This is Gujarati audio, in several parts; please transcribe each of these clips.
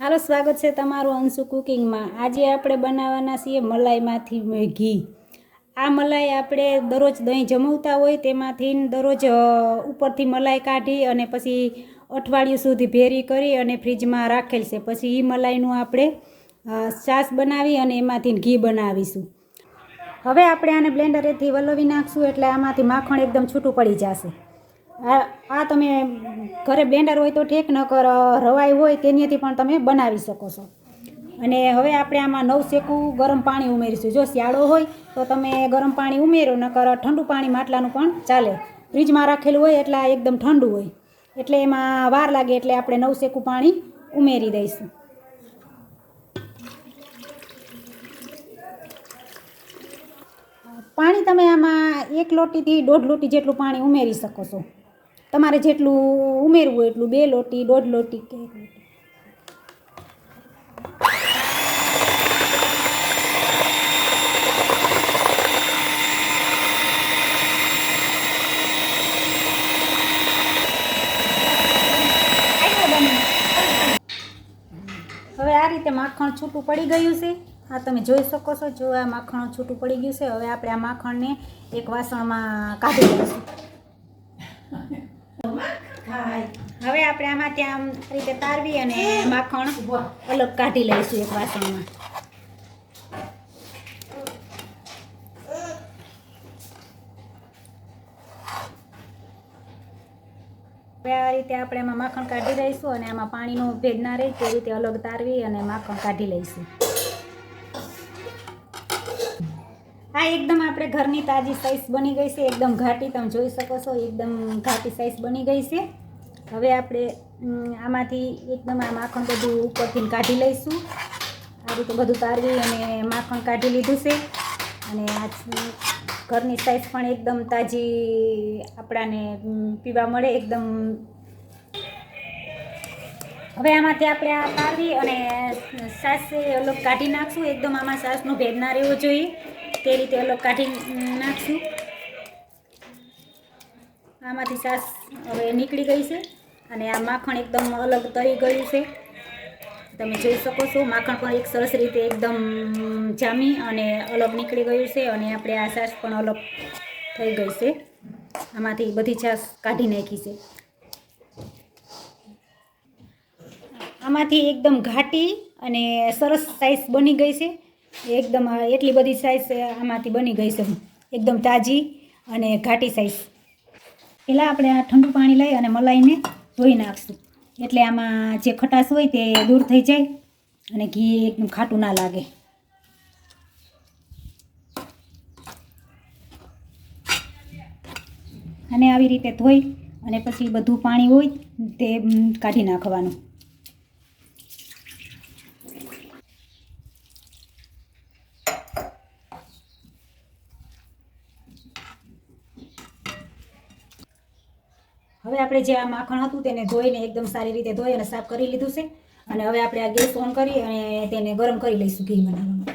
હાલો, સ્વાગત છે તમારું અંશુ કુકિંગમાં। આજે આપણે બનાવવાના છીએ મલાઈમાંથી ઘી। આ મલાઈ આપણે દરરોજ દહીં જમાવતા હોય તેમાંથી દરરોજ ઉપરથી મલાઈ કાઢી અને પછી અઠવાડિયું સુધી ભેરી કરી અને ફ્રીજમાં રાખેલ છે। પછી એ મલાઈનું આપણે છાશ બનાવી અને એમાંથી ઘી બનાવીશું। હવે આપણે આને બ્લેન્ડરેથી વલોવી નાખશું એટલે આમાંથી માખણ એકદમ છૂટું પડી જશે। આ તમે ઘરે બ્લેન્ડર હોય તો ઠીક, નકર રવાઈ હોય તેનીથી પણ તમે બનાવી શકો છો। અને હવે આપણે આમાં નવશેકું ગરમ પાણી ઉમેરીશું। જો શિયાળો હોય તો તમે ગરમ પાણી ઉમેરો, નકર ઠંડુ પાણી માટલાનું પણ ચાલે। ફ્રીજમાં રાખેલું હોય એટલે આ એકદમ ઠંડુ હોય એટલે એમાં વાર લાગે, એટલે આપણે નવશેકું પાણી ઉમેરી દઈશું। પાણી તમે આમાં 1 લોટીથી 1.5 લોટી જેટલું પાણી ઉમેરી શકો છો। તમારે જેટલું ઉમેરવું હોય એટલું, 2 લોટી, 1.5 લોટી કે 1 લોટી। હવે આ રીતે માખણ છૂટું પડી ગયું છે। આ તમે જોઈ શકો છો। જો આ માખણ છૂટું પડી ગયું છે। હવે આપણે આ માખણને એક વાસણમાં કાઢી લઈશું। હવે આપણે આમાં ત્યાં આ રીતે તારવી અને માખણ અલગ કાઢી લઈશું એક વાસણમાં। હવે આ રીતે આપણે આમાં માખણ કાઢી લઈશું અને આમાં પાણીનો ભેદ ના રહે તે રીતે અલગ તારવી અને માખણ કાઢી લઈશું। આ એકદમ આપણે ઘરની તાજી સાઈઝ બની ગઈ છે, એકદમ ઘાટી, તમે જોઈ શકો છો, એકદમ ઘાટી સાઈઝ બની ગઈ છે। હવે આપણે આમાંથી એકદમ આ માખણ બધું ઉપરથી કાઢી લઈશું। આ રીતે બધું તારવી અને માખણ કાઢી લીધું છે અને આ ઘરની સાઈઝ પણ એકદમ તાજી આપણાને પીવા મળે એકદમ। હવે આમાંથી આપણે આ તારવી અને છાશ અલગ કાઢી નાખશું। એકદમ આમાં છાશનો ભેદ ના રહેવો જોઈએ તે રીતે અલગ કાઢી નાખશું। આમાંથી છાશ હવે નીકળી ગઈ છે અને આ માખણ એકદમ અલગ તરી ગયું છે, તમે જોઈ શકો છો। માખણ પણ એક સરસ રીતે એકદમ જામી અને અલગ નીકળી ગયું છે અને આપણે આ છાશ પણ અલગ થઈ ગઈ છે। આમાંથી બધી છાશ કાઢી નાખી છે। આમાંથી એકદમ ઘાટી અને સરસ સાઈઝ બની ગઈ છે, એકદમ એટલી બધી સાઈઝ આમાંથી બની ગઈ છે, એકદમ તાજી અને ઘાટી સાઈઝ। પહેલાં આપણે આ ઠંડુ પાણી લઈ અને મલાઈને ધોઈ નાખશું એટલે આમાં જે ખટાશ હોય તે દૂર થઈ જાય અને ઘી એકદમ ખાટું ના લાગે। અને આવી રીતે ધોઈ અને પછી બધું પાણી હોય તે કાઢી નાખવાનું। હવે આપણે જે આ માખણ હતું તેને ધોઈને એકદમ સારી રીતે ધોઈ અને સાફ કરી લીધું છે અને હવે આપણે આ ગેસ ઓન કરી અને તેને ગરમ કરી લઈશું ઘી બનાવવામાં।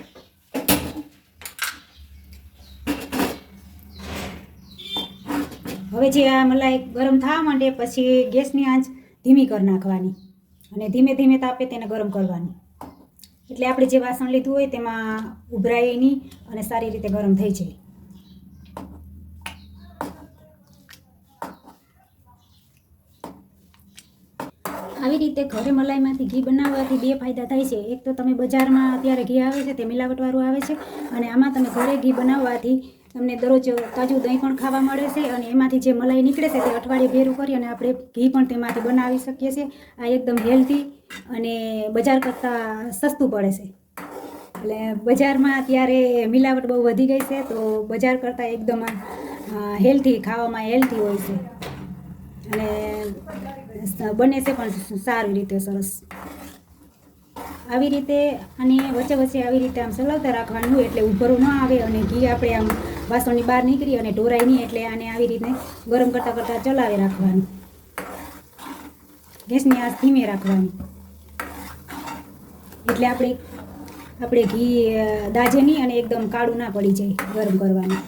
હવે જે આ મલાઈ ગરમ થવા માંડે પછી ગેસની આંચ ધીમી કરી નાખવાની અને ધીમે ધીમે તાપે તેને ગરમ કરવાની, એટલે આપણે જે વાસણ લીધું હોય તેમાં ઉભરાય નહીં અને સારી રીતે ગરમ થઈ જાય। આવી રીતે ઘરે મલાઈમાંથી ઘી બનાવવાથી 2 ફાયદા થાય છે। એક તો તમે બજારમાં અત્યારે ઘી આવે છે તે મિલાવટવાળું આવે છે અને આમાં તમે ઘરે ઘી બનાવવાથી તમને દરરોજ તાજું દહીં પણ ખાવા મળે છે અને એમાંથી જે મલાઈ નીકળે છે તે અઠવાડિયે ભેરું કરી અને આપણે ઘી પણ તેમાંથી બનાવી શકીએ છીએ। આ એકદમ હેલ્ધી અને બજાર કરતાં સસ્તું પડે છે, એટલે બજારમાં અત્યારે મિલાવટ બહુ વધી ગઈ છે તો બજાર કરતાં એકદમ હેલ્ધી, ખાવામાં હેલ્ધી હોય છે અને બને છે પણ સારી રીતે સરસ। આવી રીતે અને વચ્ચે વચ્ચે આવી રીતે આમ ચલાવતા રાખવાનું એટલે ઉભરું ન આવે અને ઘી આપણે આમ વાસણની બહાર નીકળી અને ઢોરાય નહીં, એટલે આને આવી રીતે ગરમ કરતાં કરતાં ચલાવી રાખવાનું। ગેસની આંચ ધીમે રાખવાની એટલે આપણે ઘી દાજે નહીં અને એકદમ કાળું ના પડી જાય ગરમ કરવાનું।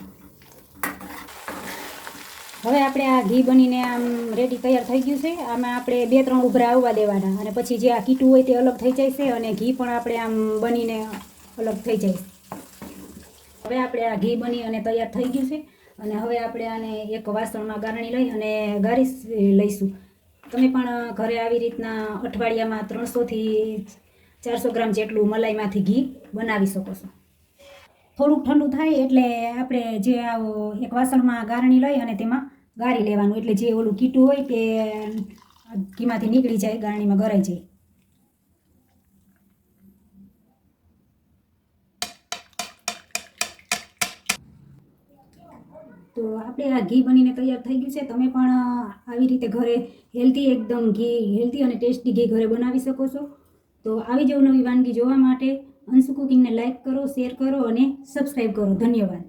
હવે આપણે આ ઘી બનીને આમ રેડી તૈયાર થઈ ગયું છે. આમાં આપણે 2-3 ઉભરા આવવા દેવાના અને પછી જે આ કીટું હોય તે અલગ થઈ જાય છે અને ઘી પણ આપણે આમ બનીને અલગ થઈ જાય. હવે આપણે આ ઘી બની અને તૈયાર થઈ ગયું છે અને હવે આપણે આને એક વાસણમાં ગારણી લઈ અને ગાળી લઈશું. તમે પણ ઘરે આવી રીતના અઠવાડિયામાં 300 થી 400 ગ્રામ જેટલું મલાઈમાંથી ઘી બનાવી શકો છો. થોડુંક ઠંડુ થાય એટલે આપણે જે એક વાસણમાં ગારણી લઈ અને તેમાં ગાળી લેવાનું, એટલે જે ઓલું કીટું હોય તે ઘીમાંથી નીકળી જાય, ગારણીમાં ગરાઈ જાય. તો આપણે આ ઘી બનીને તૈયાર થઈ ગયું છે. તમે પણ આવી રીતે ઘરે એકદમ હેલ્ધી અને ટેસ્ટી ઘી ઘરે બનાવી શકો છો. તો આવી જ નવી વાનગી જોવા માટે અંશુ કુકિંગને લાઈક કરો, શેર કરો અને સબસ્ક્રાઈબ કરો. ધન્યવાદ.